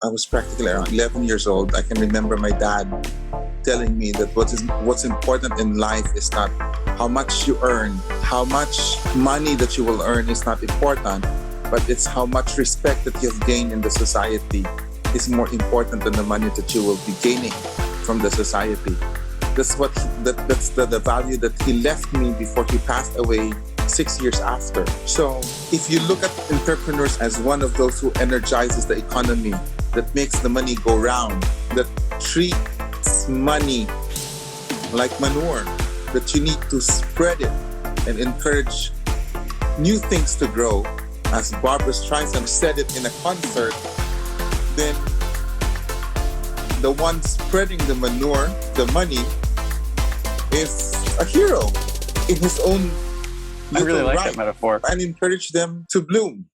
I was practically around 11 years old. I can remember my dad telling me that what's important in life is not how much you earn, how much money that you will earn is not important, but it's how much respect that you've gained in the society is more important than the money that you will be gaining from the society. That's the value that he left me before he passed away 6 years after. So if you look at entrepreneurs as one of those who energizes the economy, that makes the money go round, that treats money like manure, that you need to spread it and encourage new things to grow, as Barbara Streisand said it in a concert, then the one spreading the manure, the money, is a hero in his own I really like right, that metaphor. and encourage them to bloom.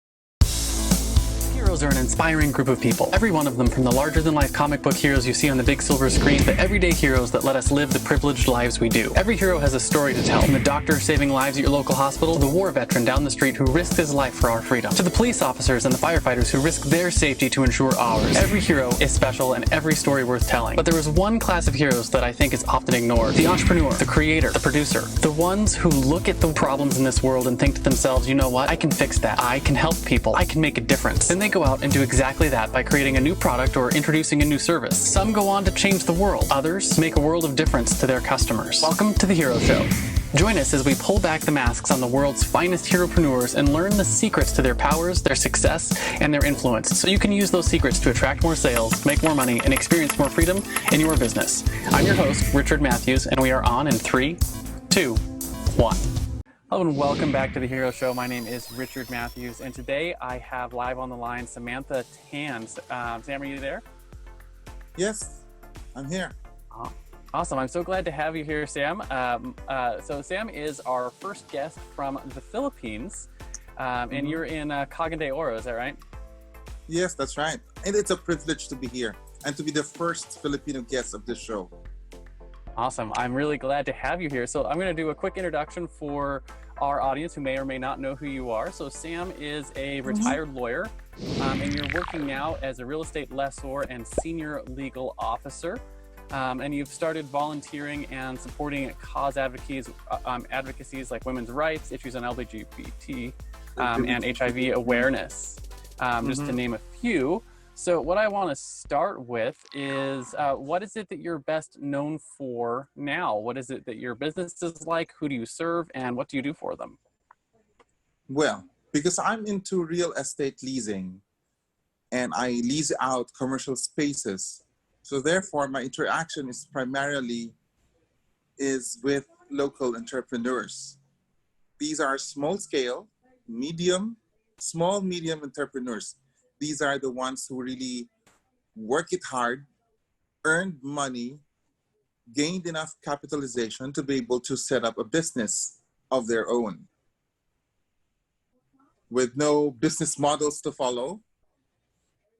Heroes are an inspiring group of people. Every one of them, from the larger-than-life comic book heroes you see on the big silver screen, to everyday heroes that let us live the privileged lives we do. Every hero has a story to tell, from the doctor saving lives at your local hospital, to the war veteran down the street who risked his life for our freedom, to the police officers and the firefighters who risk their safety to ensure ours. Every hero is special and every story worth telling. But there is one class of heroes that I think is often ignored: the entrepreneur, the creator, the producer, the ones who look at the problems in this world and think to themselves, you know what, I can fix that, I can help people, I can make a difference. Then they go out and do exactly that by creating a new product or introducing a new service. Some go on to change the world. Others make a world of difference to their customers. Welcome to The Hero Show. Join us as we pull back the masks on the world's finest heropreneurs and learn the secrets to their powers, their success, and their influence, so you can use those secrets to attract more sales, make more money, and experience more freedom in your business. I'm your host, Richard Matthews, and we are on in 3, 2, 1. Hello and welcome back to The Hero Show. My name is Richard Matthews, and today I have live on the line Samantha Tan. Sam, are you there? Yes, I'm here. Awesome. I'm so glad to have you here, Sam. So Sam is our first guest from the Philippines, and you're in Cagayan de Oro, is that right? Yes, that's right. And it's a privilege to be here and to be the first Filipino guest of this show. Awesome. I'm really glad to have you here. So I'm going to do a quick introduction for our audience who may or may not know who you are. So Sam is a retired lawyer, and you're working now as a real estate lessor and senior legal officer. And you've started volunteering and supporting cause advocacies like women's rights, issues on LGBT, and HIV awareness, just to name a few. So what I want to start with is, what is it that you're best known for now? What is it that your business is like? Who do you serve? And what do you do for them? Well, because I'm into real estate leasing and I lease out commercial spaces. So therefore, my interaction is primarily with local entrepreneurs. These are small scale, small, medium entrepreneurs. These are the ones who really work it hard, earned money, gained enough capitalization to be able to set up a business of their own with no business models to follow.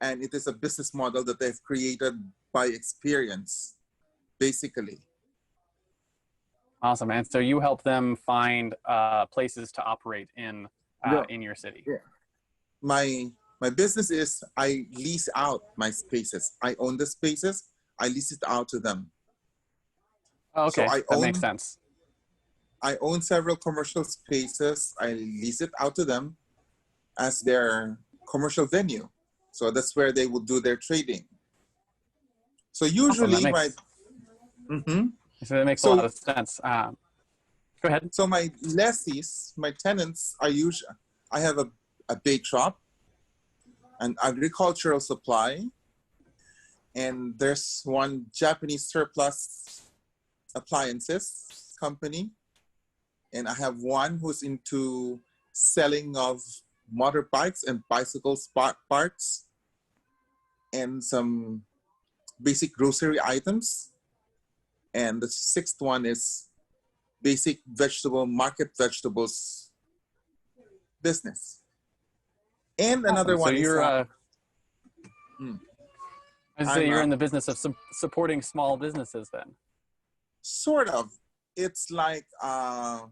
And it is a business model that they've created by experience, basically. Awesome. And so you help them find places to operate in your city. Yeah. My business is I lease out my spaces. I own the spaces. I lease it out to them. Oh, okay, so that makes sense. I own several commercial spaces. I lease it out to them as their commercial venue. So that's where they will do their trading. So usually So that makes a lot of sense. Go ahead. So my lessees, my tenants are usually, I have a bake shop, an agricultural supply, and there's one Japanese surplus appliances company. And I have one who's into selling of motorbikes and bicycle parts and some basic grocery items. And the sixth one is basic market vegetables business. And another one is... you're in the business of supporting small businesses then? Sort of. It's like, I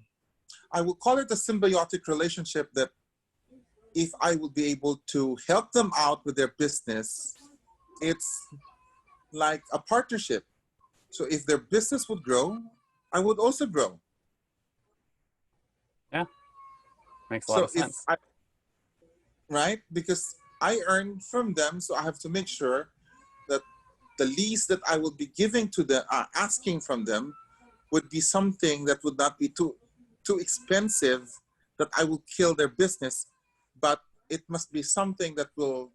would call it a symbiotic relationship that if I would be able to help them out with their business, it's like a partnership. So if their business would grow, I would also grow. Yeah, makes a lot So of if sense. I, right? Because I earn from them, so I have to make sure that the lease that I will be giving to them, asking from them, would be something that would not be too expensive that I will kill their business, but it must be something that will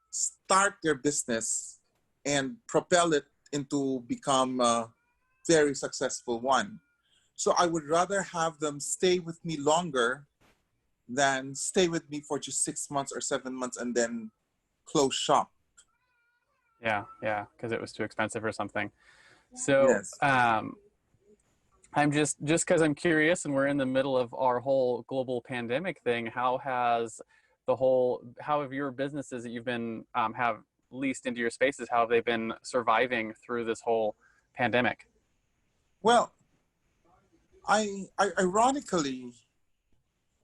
start their business and propel it into become a very successful one. So I would rather have them stay with me longer than stay with me for just 6 months or 7 months and then close shop. Yeah, because it was too expensive or something. So Yes. I'm just because I'm curious, and we're in the middle of our whole global pandemic thing. How have your businesses that you've been have leased into your spaces? How have they been surviving through this whole pandemic? Well, I ironically,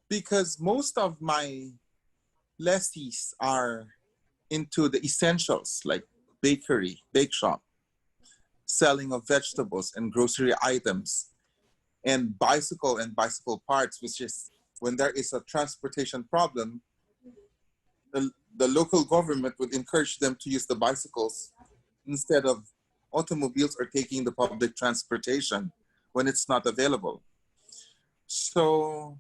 because most of my lessees are into the essentials like bakery, bake shop, selling of vegetables and grocery items, and bicycle parts, which is when there is a transportation problem, the local government would encourage them to use the bicycles instead of automobiles or taking the public transportation when it's not available. So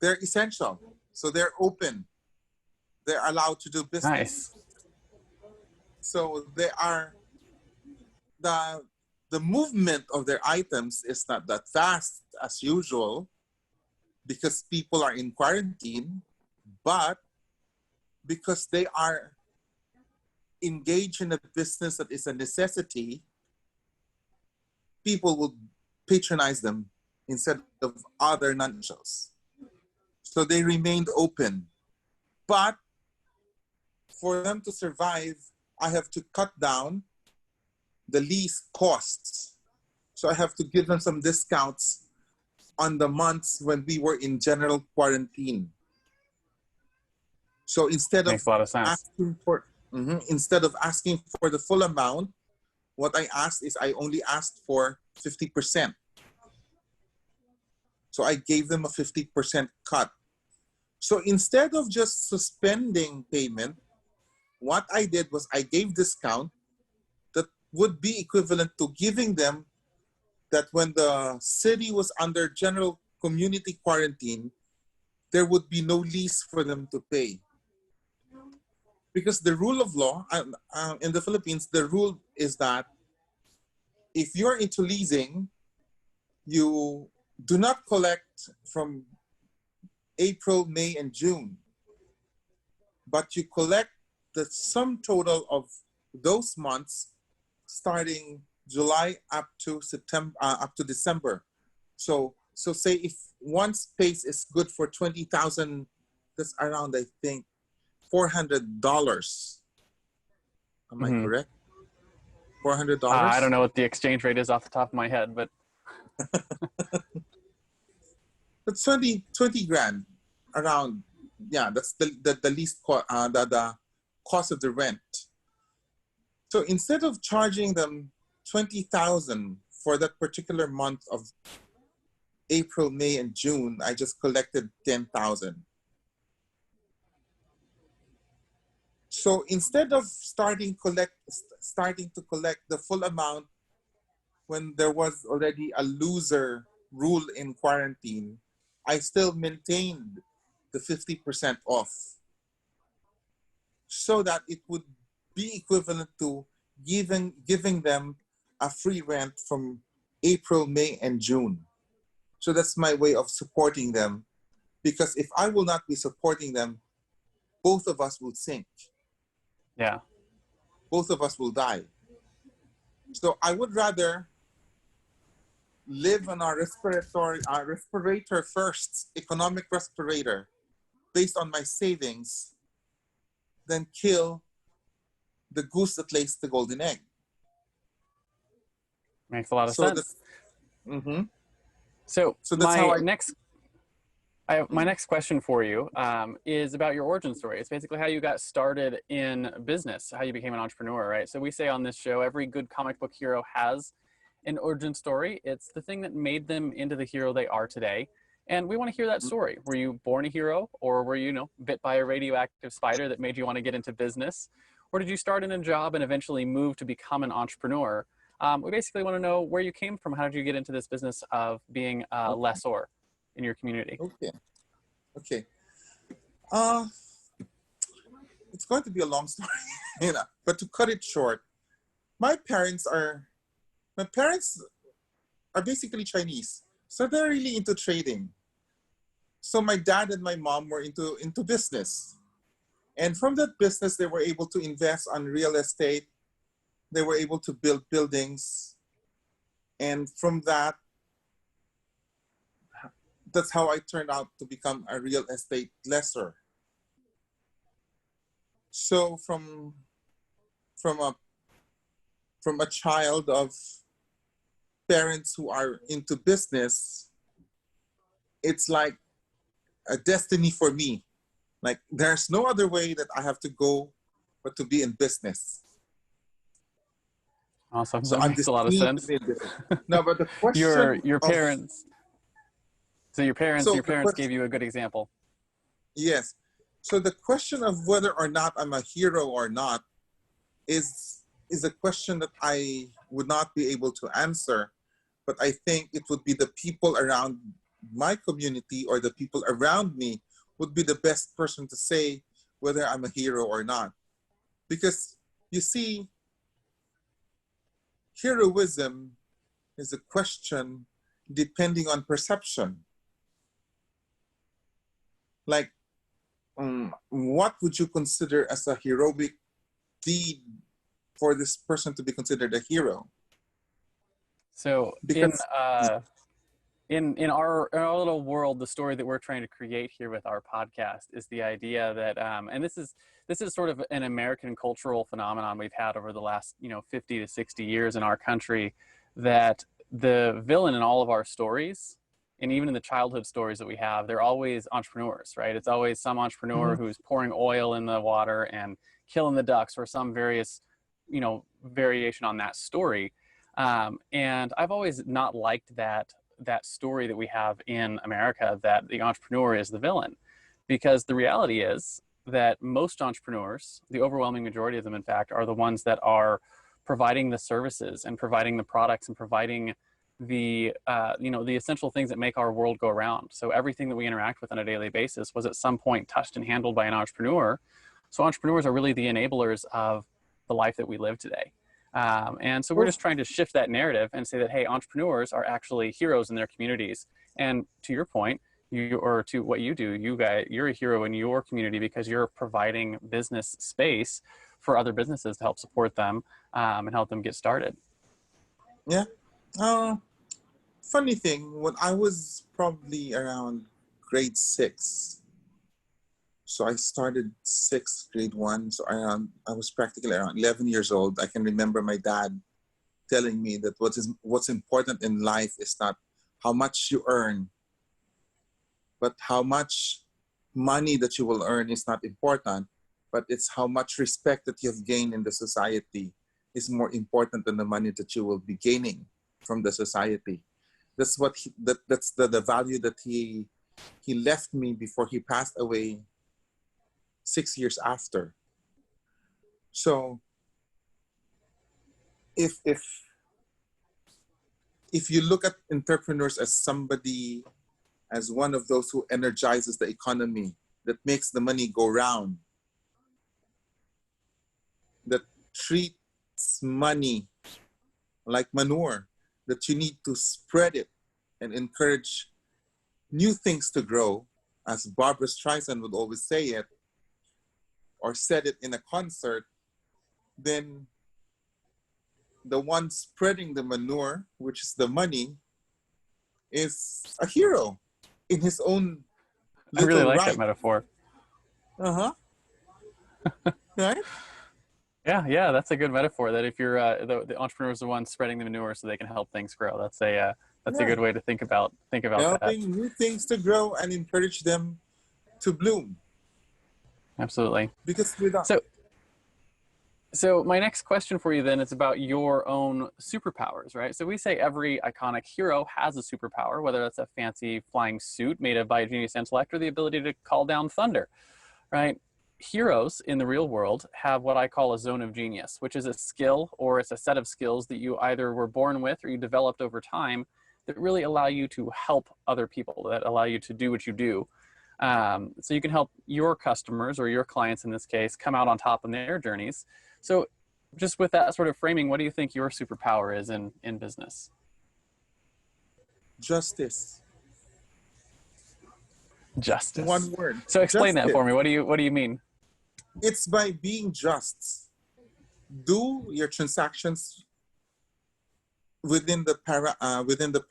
they're essential. So they're open. They're allowed to do business. Nice. So they are the the movement of their items is not that fast as usual because people are in quarantine, but because they are engaged in a business that is a necessity, people will patronize them instead of other non-essentials. So they remained open. But for them to survive, I have to cut down the lease costs. So I have to give them some discounts on the months when we were in general quarantine. So Makes a lot of sense. instead of asking for the full amount, what I asked is I only asked for 50%. So I gave them a 50% cut. So instead of just suspending payment, what I did was I gave discount that would be equivalent to giving them that when the city was under general community quarantine, there would be no lease for them to pay. Because the rule of law in the Philippines, the rule is that if you're into leasing, you do not collect from April, May, and June, but you collect the sum total of those months starting July up to September, up to December. So say if one space is good for 20,000, that's around I think $400. Am I Mm-hmm. correct? $400. I don't know what the exchange rate is off the top of my head, but That's 20 grand around. Yeah, that's the least the cost of the rent. So instead of charging them 20,000 for that particular month of April, May, and June, I just collected 10,000. So instead of starting to collect the full amount when there was already a looser rule in quarantine, I still maintained the 50% off so that it would be equivalent to giving them a free rent from April, May, and June. So that's my way of supporting them, because if I will not be supporting them, both of us will sink. yeah. Both of us will die. So I would rather live on our respirator first, economic respirator, based on my savings, than kill the goose that lays the golden egg. Makes a lot of So sense. that's, mm-hmm. So so that's how my I. next My next question for you is about your origin story. It's basically how you got started in business, how you became an entrepreneur, right? So we say on this show, every good comic book hero has an origin story. It's the thing that made them into the hero they are today. And we want to hear that story. Were you born a hero, or were you, bit by a radioactive spider that made you want to get into business? Or did you start in a job and eventually move to become an entrepreneur? We basically want to know where you came from. How did you get into this business of being a Okay. lessor in your community? Okay. Okay. Uh, it's going to be a long story, But to cut it short, my parents are my parents are basically Chinese, so they're really into trading. So my dad and my mom were into business, and from that business, they were able to invest on real estate. They were able to build buildings, and from that, that's how I turned out to become a real estate lessor. So from a from a child of parents who are into business, it's like a destiny for me. Like there's no other way that I have to go but to be in business. Awesome. So That I'm makes a lot of destined to sense. be in business. No, but the your question your of parents. So your parents so your the parents gave question you a good example. yes. So the question of whether or not I'm a hero or not is is a question that I would not be able to answer, but I think it would be the people around my community or the people around me would be the best person to say whether I'm a hero or not. Because you see, heroism is a question depending on perception. Like, what would you consider as a heroic deed for this person to be considered a hero? So Because in our little world, the story that we're trying to create here with our podcast is the idea that, and this is sort of an American cultural phenomenon we've had over the last 50 to 60 years in our country, that the villain in all of our stories, and even in the childhood stories that we have, they're always entrepreneurs, right? It's always some entrepreneur Mhm. who's pouring oil in the water and killing the ducks, or some variation on that story. And I've always not liked that story that we have in America, that the entrepreneur is the villain, because the reality is that most entrepreneurs, the overwhelming majority of them, in fact, are the ones that are providing the services and providing the products and providing the essential things that make our world go around. So everything that we interact with on a daily basis was at some point touched and handled by an entrepreneur. So entrepreneurs are really the enablers of the life that we live today. And so we're Well, just trying to shift that narrative and say that, hey, entrepreneurs are actually heroes in their communities. And to your point, or to what you do, you're a hero in your community because you're providing business space for other businesses to help support them, and help them get started. yeah. Uh, Funny thing, when I was probably around grade six, so I started sixth, grade one, so I was practically around 11 years old. I can remember my dad telling me that what's important in life is not how much you earn, but how much money that you will earn is not important, but it's how much respect that you've gained in the society is more important than the money that you will be gaining from the society. That's that's the value that he left me before he passed away 6 years after. So if if if you look at entrepreneurs as somebody, as one of those who energizes the economy, that makes the money go round, that treats money like manure, that you need to spread it and encourage new things to grow, as Barbara Streisand would always say it, or said it in a concert, then the one spreading the manure, which is the money, is a hero in his own I really little like that right. metaphor. Uh-huh. Right? Yeah, that's a good metaphor. That if you're the entrepreneur is the one spreading the manure so they can help things grow. That's a good way to think about that. Helping new things to grow and encourage them to bloom. Absolutely. Because without So my next question for you then is about your own superpowers, right? So we say every iconic hero has a superpower, whether that's a fancy flying suit made by a genius intellect or the ability to call down thunder, right? Heroes in the real world have what I call a zone of genius, which is a skill or it's a set of skills that you either were born with or you developed over time that really allow you to help other people, that allow you to do what you do. So you can help your customers or your clients in this case come out on top in their journeys. So just with that sort of framing, what do you think your superpower is in business? justice. Justice. One word. So explain that Justice. for me. What do you mean? It's by being just. Do your transactions within the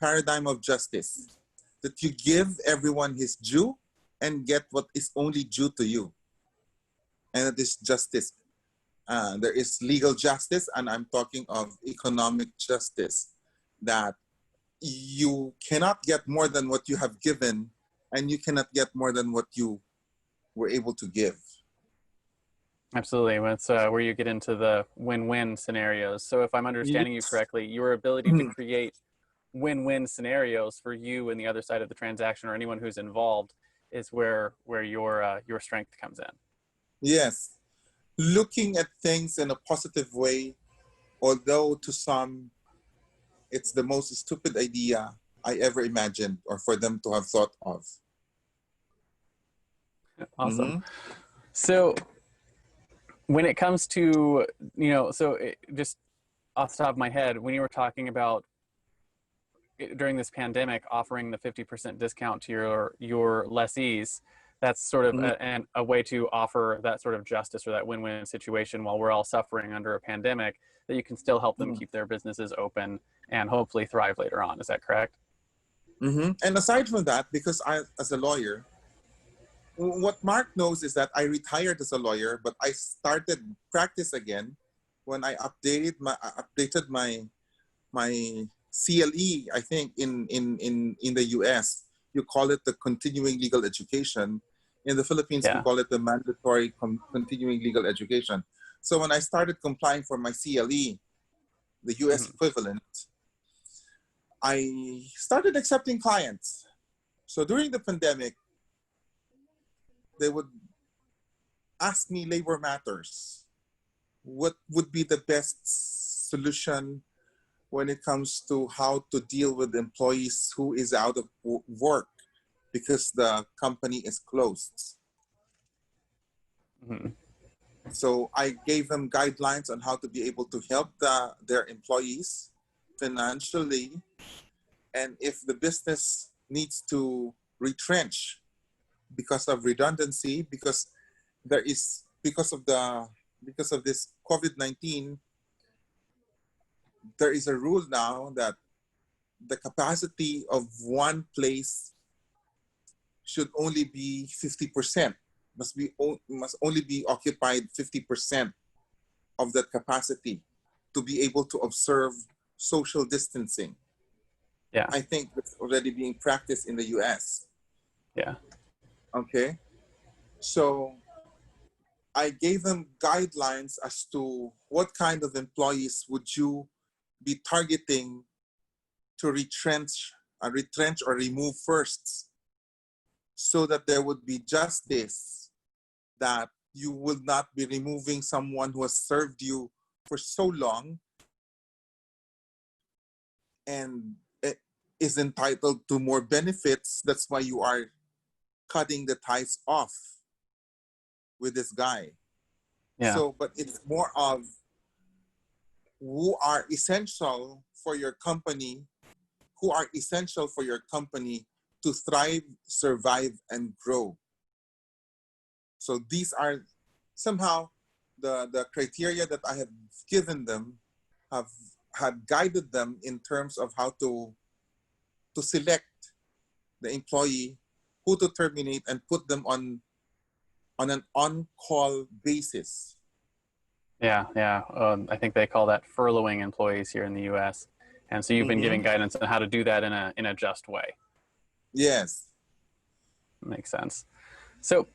paradigm of justice. That you give everyone his due and get what is only due to you. And it is justice. There is legal justice, and I'm talking of economic justice, that you cannot get more than what you have given, and you cannot get more than what you were able to give. Absolutely. That's where you get into the win-win scenarios. So if I'm understanding you correctly, your ability to create win-win scenarios for you and the other side of the transaction or anyone who's involved is where your strength comes in. Yes. Looking at things in a positive way, although to some it's the most stupid idea I ever imagined or for them to have thought of. Awesome. So when it comes to, just off the top of my head, when you were talking about during this pandemic offering the 50% discount to your lessees, that's sort of a way to offer that sort of justice or that win-win situation while we're all suffering under a pandemic, that you can still help them keep their businesses open and hopefully thrive later on. Is that correct? And aside from that, because I, as a lawyer, what Mark knows is that I retired as a lawyer, but I started practice again when I updated my CLE. I think in the US you call it the continuing legal education. In the Philippines, we call it the mandatory continuing legal education. So when I started complying for my CLE, the US equivalent, I started accepting clients. So during the pandemic, they would ask me labor matters. What would be the best solution when it comes to how to deal with employees who is out of work because the company is closed? So I gave them guidelines on how to be able to help their employees financially, and if the business needs to retrench because of redundancy, because of this COVID-19, there is a rule now that the capacity of one place should only be 50%, must only be occupied 50% of that capacity to be able to observe social distancing. Yeah. I think it's already being practiced in the US. Yeah. Okay. So I gave them guidelines as to what kind of employees would you be targeting to retrench or remove first, so that there would be justice, that you will not be removing someone who has served you for so long and is entitled to more benefits. That's why you are cutting the ties off with this guy. Yeah. So, but it's more of who are essential for your company to thrive, survive, and grow. So these are somehow the criteria that I have given them, had guided them in terms of how to select the employee, who to terminate, and put them on an on-call basis. Yeah. I think they call that furloughing employees here in the U.S. And so you've been giving guidance on how to do that in a just way. Yes. Makes sense. So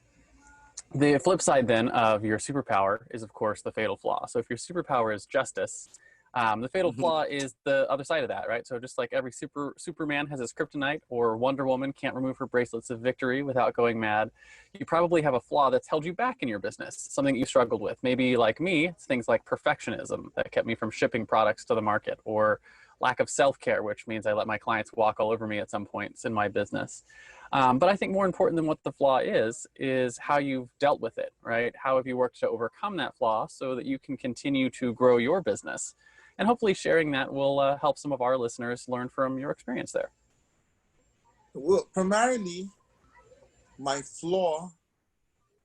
the flip side then of your superpower is, of course, the fatal flaw. So if your superpower is justice, the fatal flaw is the other side of that, right? So just like every Superman has his kryptonite, or Wonder Woman can't remove her bracelets of victory without going mad, you probably have a flaw that's held you back in your business, something that you struggled with. Maybe like me, it's things like perfectionism that kept me from shipping products to the market, or lack of self-care, which means I let my clients walk all over me at some points in my business. But I think more important than what the flaw is how you've dealt with it, right? How have you worked to overcome that flaw so that you can continue to grow your business? And hopefully sharing that will help some of our listeners learn from your experience there. Well, primarily, my flaw,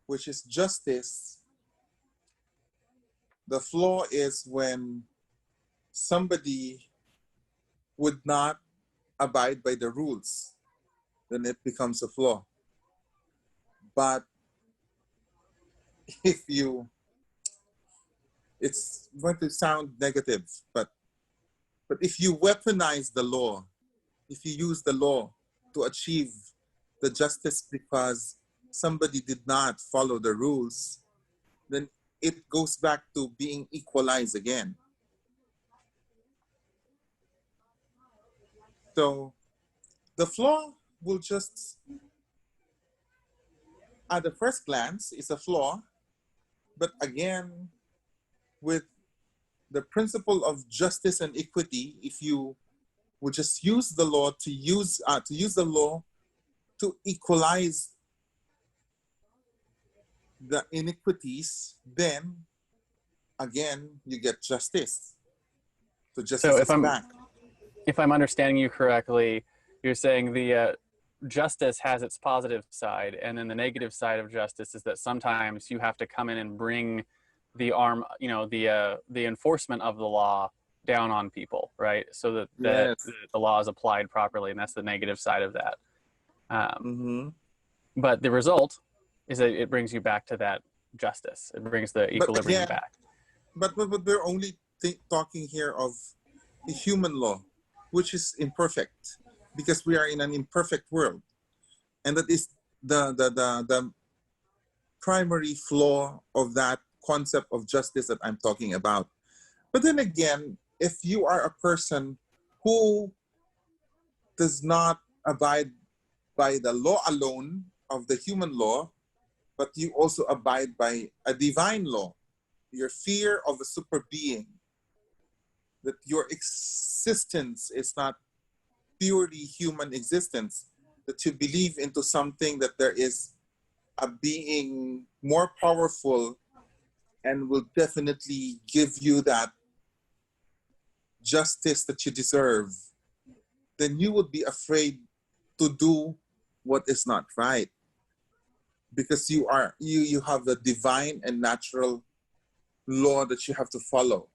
which is justice, the flaw is when somebody would not abide by the rules, then it becomes a flaw. But if you, it's going to sound negative, but if you weaponize the law, if you use the law to achieve the justice because somebody did not follow the rules, then it goes back to being equalized again. So the flaw will just, at the first glance, is a flaw, but again, with the principle of justice and equity, if you would just use the law to use the law to equalize the inequities, then again you get justice. So justice is back. If I'm understanding you correctly, you're saying the justice has its positive side, and then the negative side of justice is that sometimes you have to come in and bring the enforcement of the law down on people, right? So that the law is applied properly, and that's the negative side of that. But the result is that it brings you back to that justice. It brings the equilibrium back. But we're only talking here of the human law, which is imperfect, because we are in an imperfect world, and that is the primary flaw of that concept of justice that I'm talking about. But then again, if you are a person who does not abide by the law alone of the human law, but you also abide by a divine law, your fear of a super being, that your existence is not purely human existence, that you believe into something, that there is a being more powerful and will definitely give you that justice that you deserve, then you would be afraid to do what is not right, because you have the divine and natural law that you have to follow.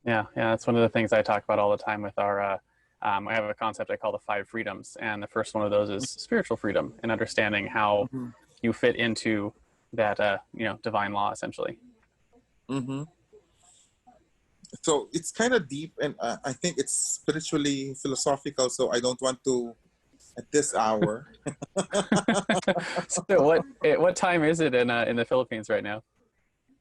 Yeah, that's one of the things I talk about all the time with our I have a concept I call the 5 freedoms, and the first one of those is spiritual freedom, and understanding how you fit into that divine law, essentially. So it's kind of deep, and I think it's spiritually philosophical, so I don't want to at this hour. So what time is it in the Philippines right now?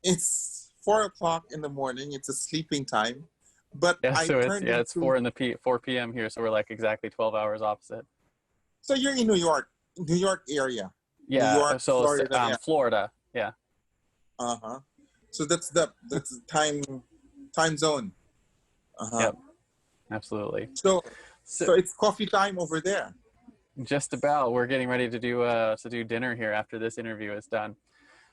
It's 4:00 in the morning. It's a sleeping time, but it's 4 p.m. here, so we're like exactly 12 hours opposite. So you're in New York area. Yeah, New York, so Florida. Florida, yeah. So that's the time zone. Yep, absolutely. So it's coffee time over there. Just about. We're getting ready to do dinner here after this interview is done.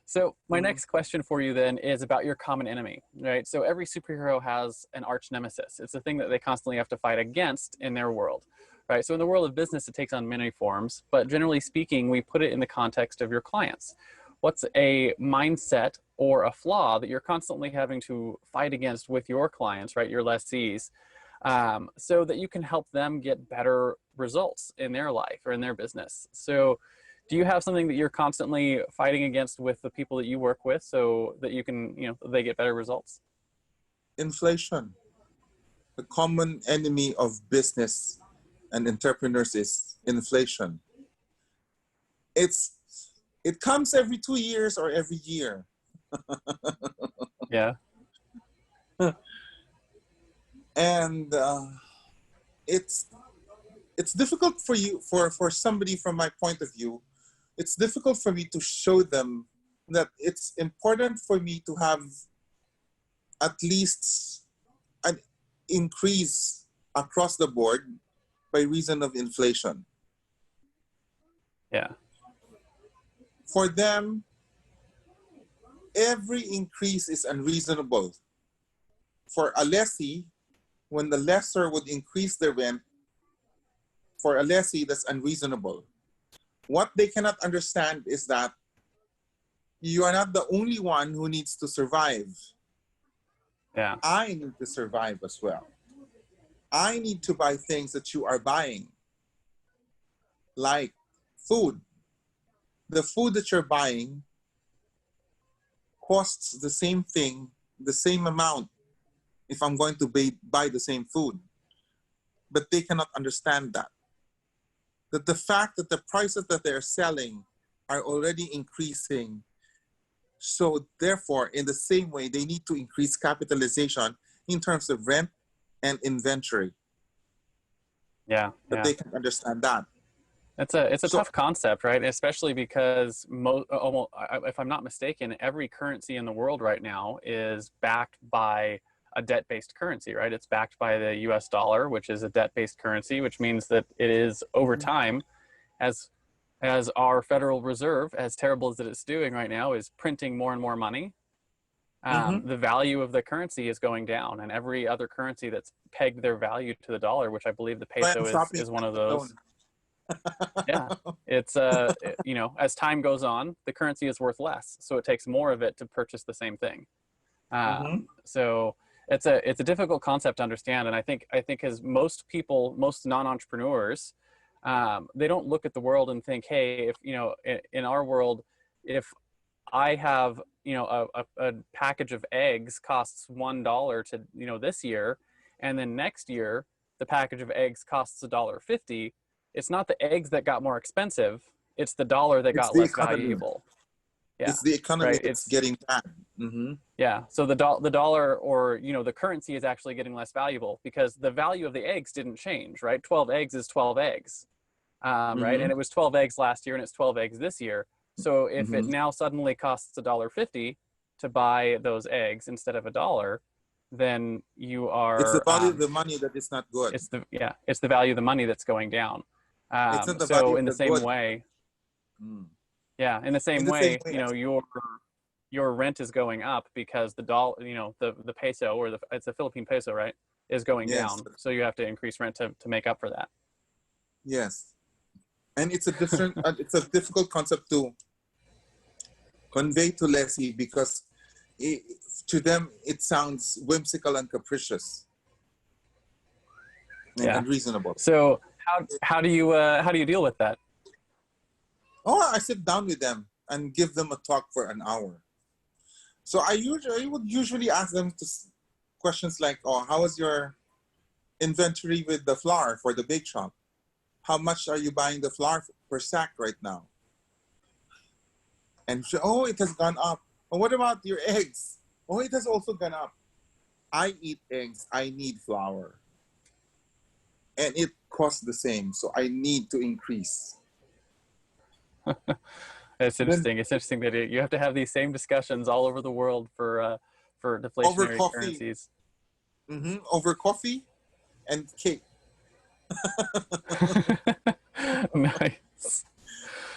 So my next question for you then is about your common enemy, right? So every superhero has an arch nemesis. It's a thing that they constantly have to fight against in their world, right? So in the world of business, it takes on many forms, but generally speaking, we put it in the context of your clients. What's a mindset or a flaw that you're constantly having to fight against with your clients, right? Your lessees, so that you can help them get better results in their life or in their business. So do you have something that you're constantly fighting against with the people that you work with so that you can, they get better results? Inflation. the common enemy of business and entrepreneurs is inflation. It comes every 2 years or every year. Yeah. And it's difficult for you, for somebody from my point of view, it's difficult for me to show them that it's important for me to have at least an increase across the board by reason of inflation. Yeah. For them, every increase is unreasonable. For a lessee, when the lessor would increase the rent, for a lessee, that's unreasonable. What they cannot understand is that you are not the only one who needs to survive. Yeah. I need to survive as well. I need to buy things that you are buying, like food. The food that you're buying costs the same thing, the same amount, if I'm going to buy the same food. But they cannot understand that. That the fact that the prices that they're selling are already increasing. So therefore, in the same way, they need to increase capitalization in terms of rent and inventory. Yeah. But they can understand that. It's a tough concept, right? Especially because almost, if I'm not mistaken, every currency in the world right now is backed by a debt-based currency, right? It's backed by the US dollar, which is a debt-based currency, which means that it is over time, as our Federal Reserve, as terrible as it is doing right now, is printing more and more money. The value of the currency is going down, and every other currency that's pegged their value to the dollar, which I believe the peso is one of those. Yeah, it's you know, as time goes on, the currency is worth less, so it takes more of it to purchase the same thing. So it's a difficult concept to understand, and I think as most people, most non-entrepreneurs, they don't look at the world and think, hey, if, you know, in our world, if I have, you know, a package of eggs costs $1 to, you know, this year, and then next year the package of eggs costs $1.50. It's not the eggs that got more expensive; it's the dollar that got less valuable. Yeah, it's the economy right? that's getting bad. Yeah, so the dollar, or, you know, the currency is actually getting less valuable because the value of the eggs didn't change, right? 12 eggs is 12 eggs, right? And it was 12 eggs last year, and it's 12 eggs this year. So if it now suddenly costs $1.50 to buy those eggs instead of $1, then you are. It's the value of the money that is not good. It's the value of the money that's going down. It's not the so value in the of the same good. way, yeah, in the same way, you know, your rent is going up because the dollar, you know, the peso, or it's a Philippine peso, right, is going down. So you have to increase rent to make up for that. Yes, and it's a different, it's a difficult concept to convey to lessee because to them it sounds whimsical and capricious and unreasonable. So how do you deal with that? Oh, I sit down with them and give them a talk for an hour. So I would usually ask them questions like, oh, how is your inventory with the flour for the bake shop? How much are you buying the flour per sack right now? And oh, it has gone up. Oh, what about your eggs? Oh, it has also gone up. I eat eggs. I need flour. And it costs the same. So I need to increase. It's interesting. It's interesting that you have to have these same discussions all over the world for deflationary currencies. Over coffee and cake. Nice.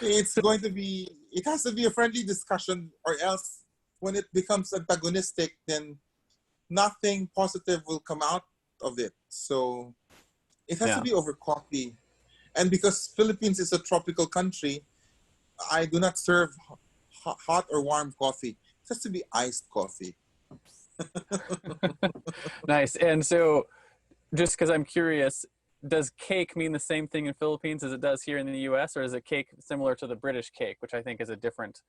It has to be a friendly discussion, or else when it becomes antagonistic, then nothing positive will come out of it. So it has to be over coffee. And because Philippines is a tropical country, I do not serve hot or warm coffee. It has to be iced coffee. Nice. And so, just because I'm curious, does cake mean the same thing in Philippines as it does here in the U.S., or is it cake similar to the British cake, which I think is a different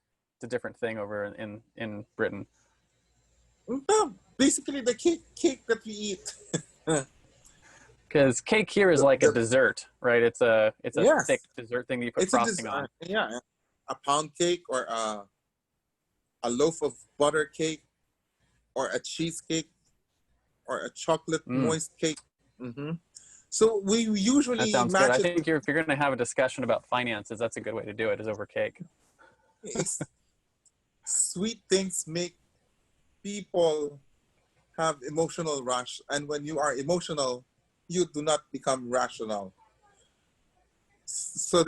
thing over in Britain? No, basically the cake that we eat. Because cake here is like a dessert, right? It's a thick Yes, dessert thing that you put it's a frosting on. yeah, a pound cake or a loaf of butter cake or a cheesecake or a chocolate Mm, moist cake. hmm So we that usually sounds good. match I it with think if you're going to have a discussion about finances, that's a good way to do it, is over cake. it's, sweet things make people have emotional rush, and when you are emotional, you do not become rational. So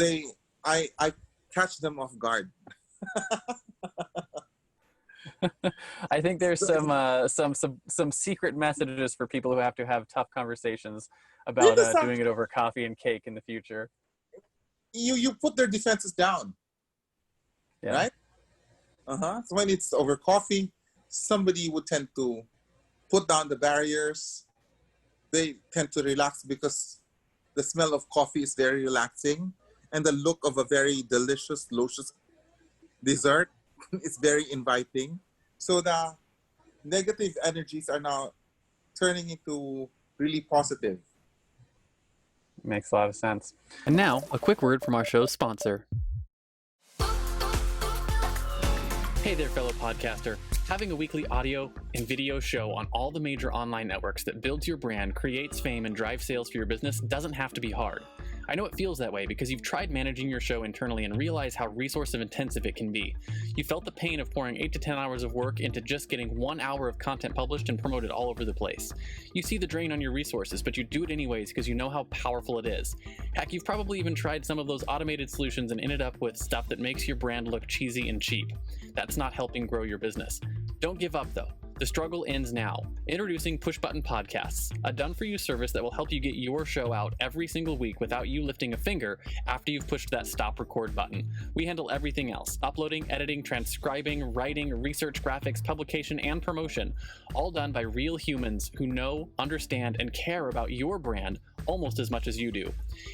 I catch them off guard. I think there's So some secret messages for people who have to have tough conversations you about just have doing it over coffee and cake in the future. you put their defenses down, Yeah. right? So when it's over coffee, somebody would tend to put down the barriers. They tend to relax because the smell of coffee is very relaxing, and the look of a very delicious, luscious dessert is very inviting. So the negative energies are now turning into really positive. Makes a lot of sense. And now, a quick word from our show's sponsor. Hey there, fellow podcaster. Having a weekly audio and video show on all the major online networks that builds your brand, creates fame, and drives sales for your business doesn't have to be hard. I know it feels that way because you've tried managing your show internally and realize how resource intensive it can be. You felt the pain of pouring 8 to 10 hours of work into just getting 1 hour of content published and promoted all over the place. You see the drain on your resources, but you do it anyways because you know how powerful it is. Heck, you've probably even tried some of those automated solutions and ended up with stuff that makes your brand look cheesy and cheap. That's not helping grow your business. Don't give up though. The struggle ends now. Introducing Push Button Podcasts, a done-for-you service that will help you get your show out every single week without you lifting a finger after you've pushed that stop record button. We handle everything else: uploading, editing, transcribing, writing, research, graphics, publication, and promotion, all done by real humans who know, understand, and care about your brand almost as much as you do.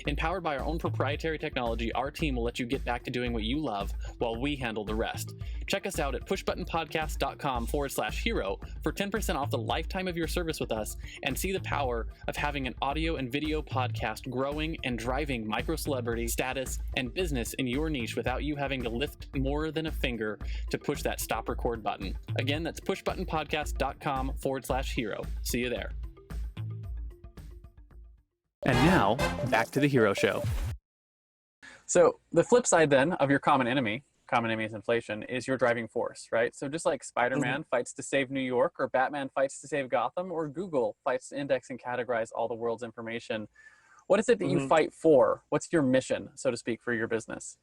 Empowered by our own proprietary technology, our team will let you get back to doing what you love while we handle the rest. Check us out at pushbuttonpodcast.com/hero for 10% off the lifetime of your service with us, and see the power of having an audio and video podcast growing and driving micro celebrity status and business in your niche without you having to lift more than a finger to push that stop record button. Again, that's pushbuttonpodcast.com/hero. See you there. And now, back to the Hero Show. So the flip side then of your common enemy is inflation, is your driving force, right? So just like Spider-Man fights to save New York, or Batman fights to save Gotham, or Google fights to index and categorize all the world's information, what is it that you fight for? What's your mission, so to speak, for your business?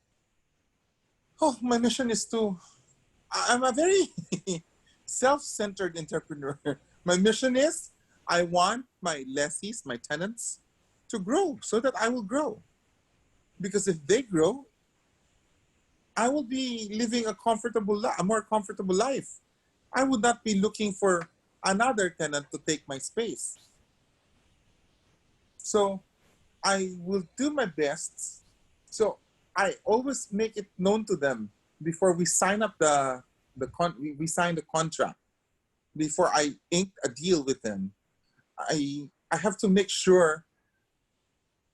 Oh, my mission is I'm a very self-centered entrepreneur. My mission is I want my lessees, my tenants, to grow so that I will grow. Because if they grow, I will be living a more comfortable life. I would not be looking for another tenant to take my space. So I will do my best. So I always make it known to them before we sign up we sign the contract, before I ink a deal with them. I have to make sure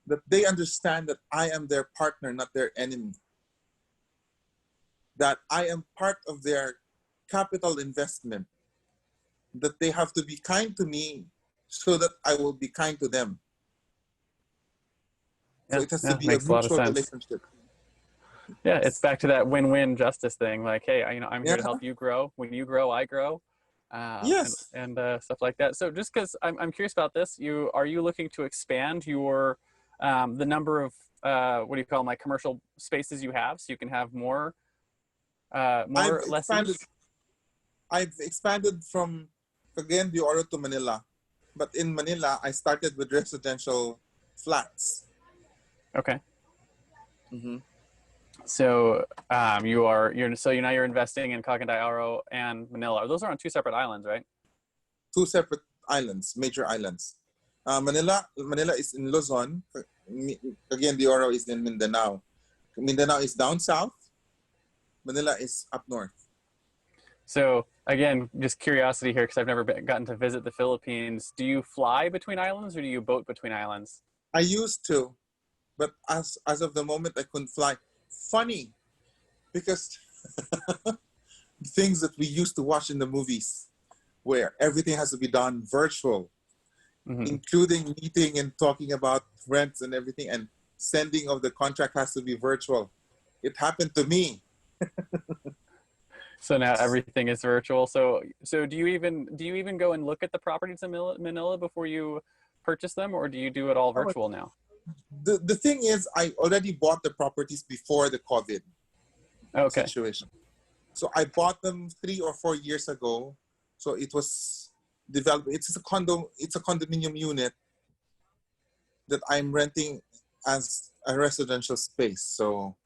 that they understand that I am their partner, not their enemy. That I am part of their capital investment. That they have to be kind to me so that I will be kind to them. So it has to be a mutual relationship. Yeah, it's back to that win-win justice thing. Like, hey, I'm here to help you grow. When you grow, I grow. Yes. And stuff like that. So just because I'm curious about this, are you looking to expand your the number of what do you call them, like commercial spaces you have, so you can have more lessons? I've expanded from Cagayan de Oro to Manila, but in Manila I started with residential flats. Okay. So you're investing in Cagayan de Oro and Manila. Those are on 2 separate islands, right? 2 separate islands, major islands. Manila is in Luzon. Cagayan de Oro is in Mindanao. Mindanao is down south. Manila is up north. So again, just curiosity here, because I've never gotten to visit the Philippines. Do you fly between islands or do you boat between islands? I used to, but as of the moment, I couldn't fly. Funny, because things that we used to watch in the movies, where everything has to be done virtual, including meeting and talking about rents and everything, and sending of the contract has to be virtual. It happened to me. So now everything is virtual. So do you even go and look at the properties in Manila before you purchase them, or do you do it all virtual now? The thing is, I already bought the properties before the COVID situation. So I bought them 3 or 4 years ago. So it was developed. It's a condo. It's a condominium unit that I'm renting as a residential space. So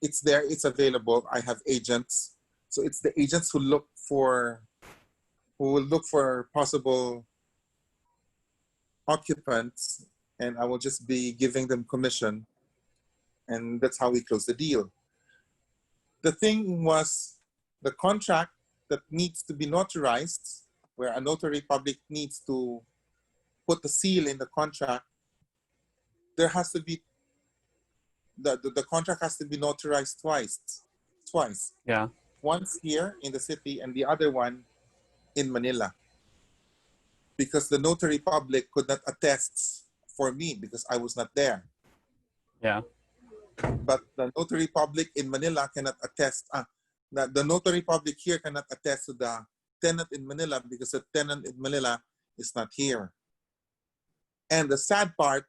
it's there. It's available. I have agents. So it's the agents who will look for possible occupants, and I will just be giving them commission, and that's how we close the deal. The thing was the contract that needs to be notarized, where a notary public needs to put the seal in the contract. There has to be the contract has to be notarized twice. Yeah. Once here in the city and the other one in Manila, because the notary public could not attest for me because I was not there. Yeah. But the notary public in Manila cannot attest. The notary public here cannot attest to the tenant in Manila because the tenant in Manila is not here. And the sad part,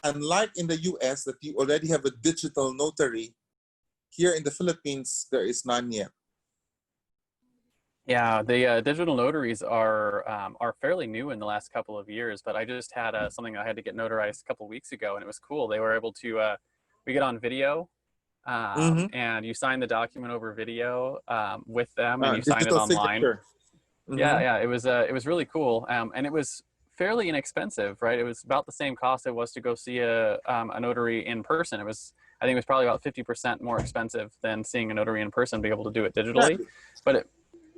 unlike in the US that you already have a digital notary, here in the Philippines, there is none yet. Yeah, the digital notaries are fairly new in the last couple of years, but I just had something I had to get notarized a couple of weeks ago, and it was cool. They were able to, we get on video, and you sign the document over video with them, and you sign it Digital online. signature. Yeah, it was really cool, and it was fairly inexpensive, right? It was about the same cost it was to go see a notary in person. I think it was probably about 50% more expensive than seeing a notary in person, be able to do it digitally. Exactly. But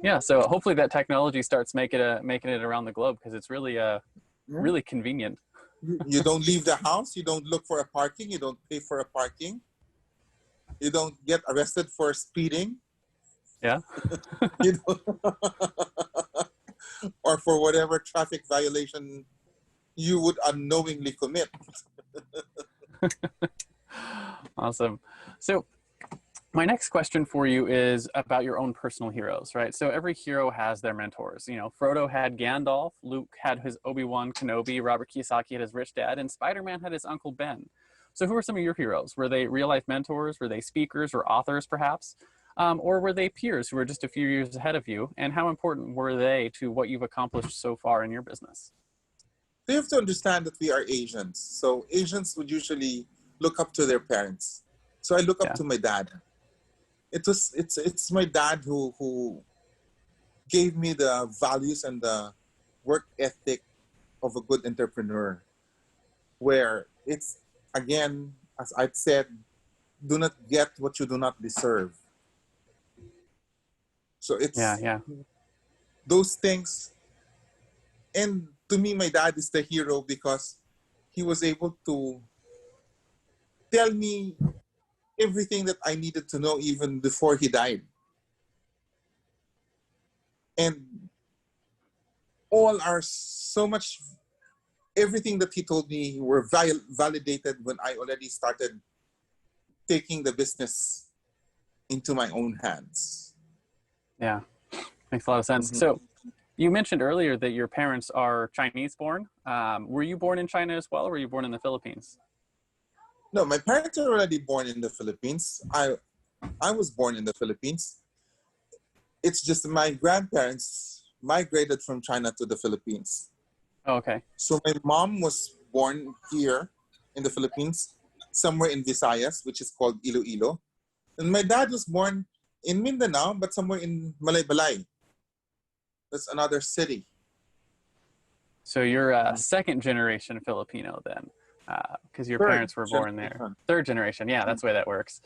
yeah, so hopefully that technology starts making it around the globe, because it's really really convenient. You don't leave the house. You don't look for a parking. You don't pay for a parking. You don't get arrested for speeding. Yeah. You know, or for whatever traffic violation you would unknowingly commit. Awesome. So my next question for you is about your own personal heroes, right? So every hero has their mentors. You know, Frodo had Gandalf, Luke had his Obi-Wan Kenobi, Robert Kiyosaki had his rich dad, and Spider-Man had his Uncle Ben. So who are some of your heroes? Were they real-life mentors? Were they speakers or authors, perhaps? Or were they peers who were just a few years ahead of you? And how important were they to what you've accomplished so far in your business? You have to understand that we are Asians. So Asians would usually look up to their parents. So I look up to my dad. It's my dad who gave me the values and the work ethic of a good entrepreneur, where it's, again, as I've said, do not get what you do not deserve. So it's those things. And to me, my dad is the hero because he was able to tell me everything that I needed to know even before he died. And all are so much, everything that he told me were validated when I already started taking the business into my own hands. Yeah, makes a lot of sense. So you mentioned earlier that your parents are Chinese born. Were you born in China as well, or were you born in the Philippines? No, my parents are already born in the Philippines. I was born in the Philippines. It's just my grandparents migrated from China to the Philippines. Oh, okay. So my mom was born here in the Philippines, somewhere in Visayas, which is called Iloilo. And my dad was born in Mindanao, but somewhere in Malaybalay. That's another city. So you're a second generation Filipino then, because your parents were born there. Third generation, yeah, that's the way that works.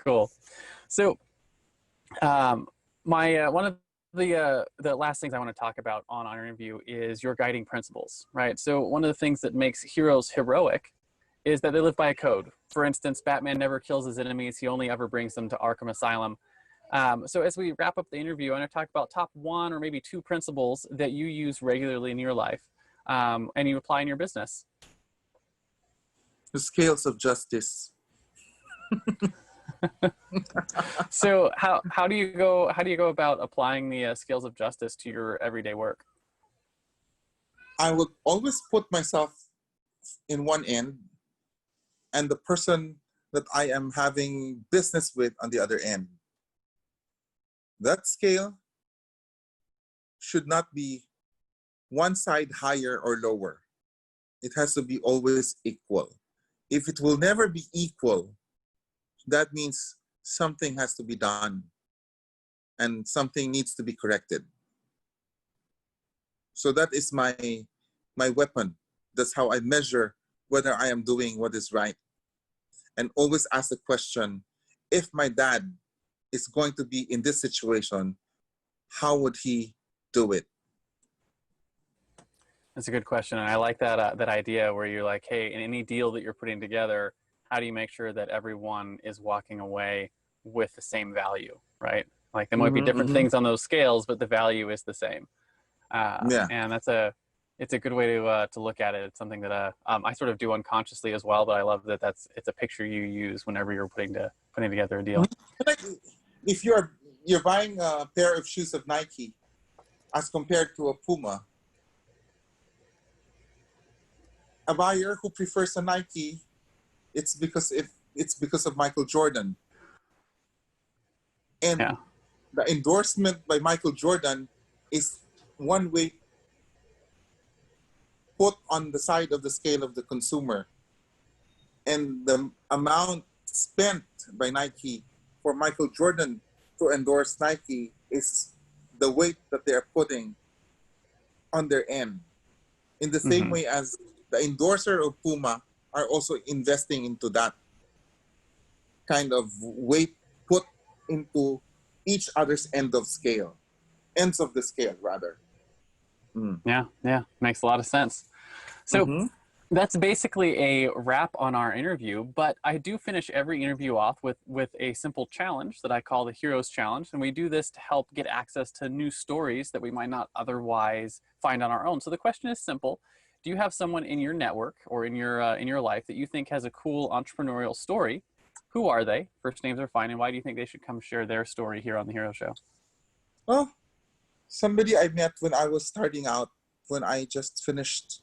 Cool. So One of the last things I want to talk about on our interview is your guiding principles, right? So one of the things that makes heroes heroic is that they live by a code. For instance, Batman never kills his enemies; he only ever brings them to Arkham Asylum. So as we wrap up the interview, I'm going to talk about top one or maybe two principles that you use regularly in your life and you apply in your business. The scales of justice. So how do you go about applying the scales of justice to your everyday work? I would always put myself in one end and the person that I am having business with on the other end. That scale should not be one side higher or lower. It has to be always equal. If it will never be equal, that means something has to be done and something needs to be corrected. So that is my weapon. That's how I measure whether I am doing what is right. And always ask the question, if my dad is going to be in this situation, how would he do it? That's a good question, and I like that that idea where you're like, hey, in any deal that you're putting together, how do you make sure that everyone is walking away with the same value, right? Like there might be different things on those scales, but the value is the same. Yeah. And it's a good way to look at it. It's something that I sort of do unconsciously as well, but I love that it's a picture you use whenever you're putting together a deal. Like if you're buying a pair of shoes of Nike as compared to a Puma, a buyer who prefers a Nike, it's because of Michael Jordan. And Yeah. the endorsement by Michael Jordan is one way put on the side of the scale of the consumer. And the amount spent by Nike for Michael Jordan to endorse Nike is the weight that they're putting on their end. In the same way as the endorser of Puma are also investing into that kind of weight put into each other's ends of the scale rather. Yeah, makes a lot of sense. So that's basically a wrap on our interview, but I do finish every interview off with a simple challenge that I call the Heroes Challenge, and we do this to help get access to new stories that we might not otherwise find on our own. So the question is simple. Do you have someone in your network or in your life that you think has a cool entrepreneurial story? Who are they? First names are fine, and why do you think they should come share their story here on the Hero Show? Well, somebody I met when I was starting out, when I just finished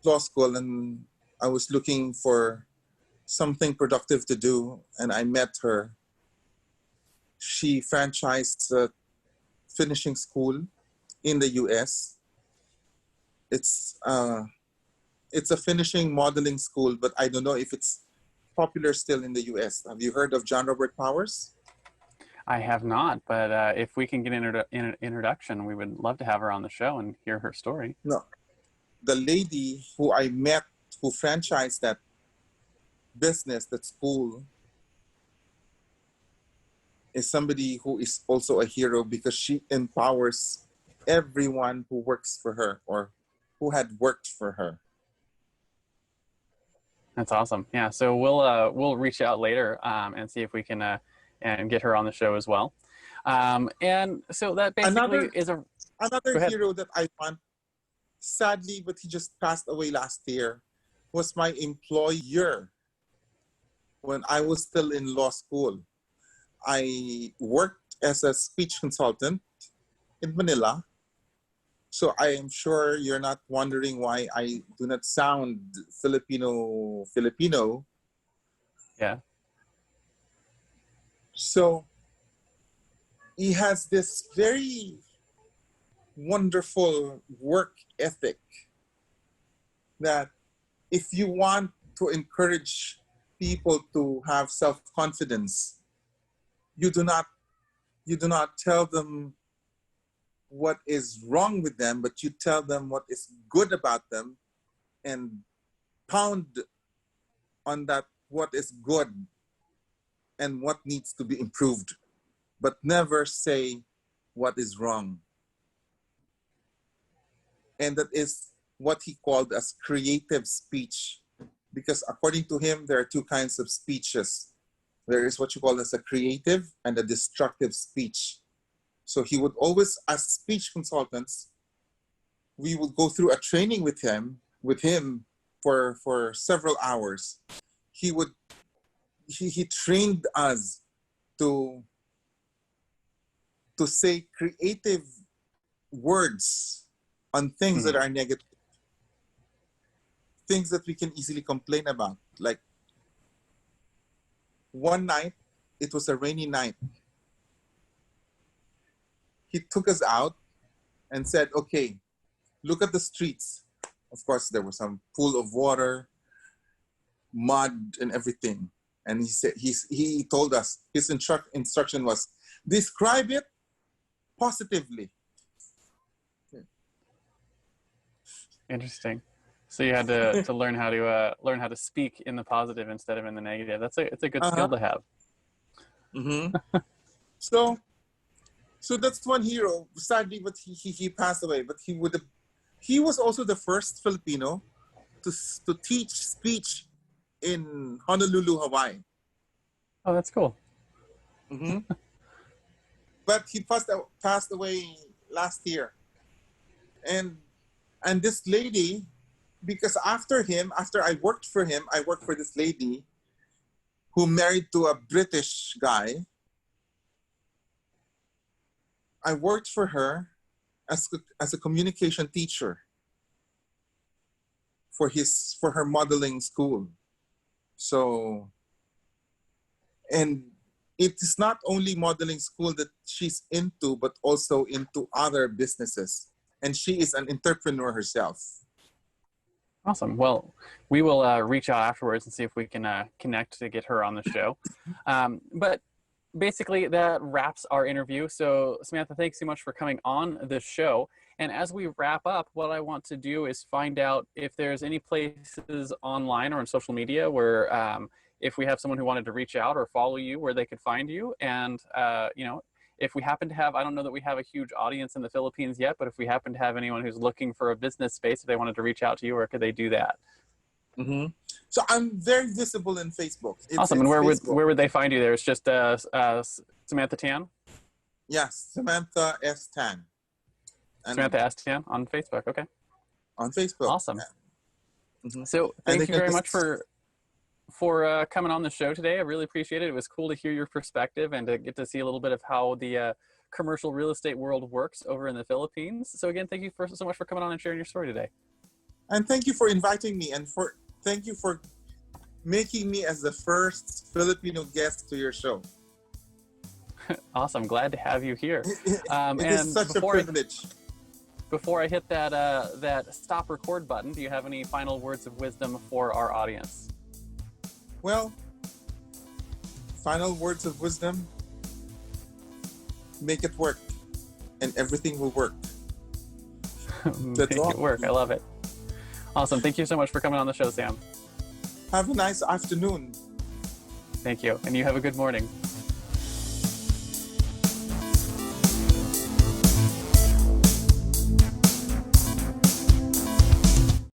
law school and I was looking for something productive to do, and I met her. She franchised finishing school in the US. It's a finishing modeling school, but I don't know if it's popular still in the US. Have you heard of John Robert Powers? I have not, but if we can get an introduction, we would love to have her on the show and hear her story. No. The lady who I met who franchised that business, that school, is somebody who is also a hero because she empowers everyone who works for her or who had worked for her. That's awesome. Yeah, so we'll reach out later and see if we can and get her on the show as well. And so that basically is another hero that I want. Sadly, but he just passed away last year. Was my employer when I was still in law school. I worked as a speech consultant in Manila. So I am sure you're not wondering why I do not sound Filipino. Yeah. So he has this very wonderful work ethic that if you want to encourage people to have self-confidence, you do not tell them what is wrong with them, but you tell them what is good about them and pound on that what is good and what needs to be improved. but never say what is wrong. And that is what he called as creative speech. Because according to him, there are two kinds of speeches. There is what you call as a creative and a destructive speech. So he would always, as speech consultants, we would go through a training with him for several hours. He trained us to say creative words on things that are negative, things that we can easily complain about. Like one night, it was a rainy night. He took us out and said, okay, look at the streets. Of course, there was some pool of water, mud, and everything. And he said, he told us, his instruction was, describe it positively. Interesting. So you had to learn how to speak in the positive instead of in the negative. It's a good skill to have. Mm-hmm. So that's one hero. Sadly, but he passed away. But he was also the first Filipino to teach speech in Honolulu, Hawaii. Oh, that's cool. Mm-hmm. But he passed away last year. And this lady, because after I worked for him, I worked for this lady who married to a British guy. I worked for her as a communication teacher for her modeling school. So, and it is not only modeling school that she's into, but also into other businesses. And she is an entrepreneur herself. Awesome. Well, we will reach out afterwards and see if we can connect to get her on the show. But basically, that wraps our interview. So, Samantha, thanks so much for coming on the show. And as we wrap up, what I want to do is find out if there's any places online or on social media where if we have someone who wanted to reach out or follow you, where they could find you. And, if we happen to have, I don't know that we have a huge audience in the Philippines yet, but if we happen to have anyone who's looking for a business space, if they wanted to reach out to you, where could they do that? Mm-hmm. So I'm very visible in Facebook. Awesome. And where would they find you there? It's just Samantha Tan? Yes, Samantha S. Tan. Samantha S. Tan on Facebook. Okay. On Facebook. Awesome. Yeah. Mm-hmm. So thank you very much for coming on the show today. I really appreciate it. It was cool to hear your perspective and to get to see a little bit of how the commercial real estate world works over in the Philippines. So again, thank you so much for coming on and sharing your story today. And thank you for inviting me, and thank you for making me as the first Filipino guest to your show. Awesome. Glad to have you here. It is such a privilege. Before I hit that stop record button, do you have any final words of wisdom for our audience? Well, final words of wisdom: make it work, and everything will work. Make it work. I love it. Awesome. Thank you so much for coming on the show, Sam. Have a nice afternoon. Thank you. And you have a good morning.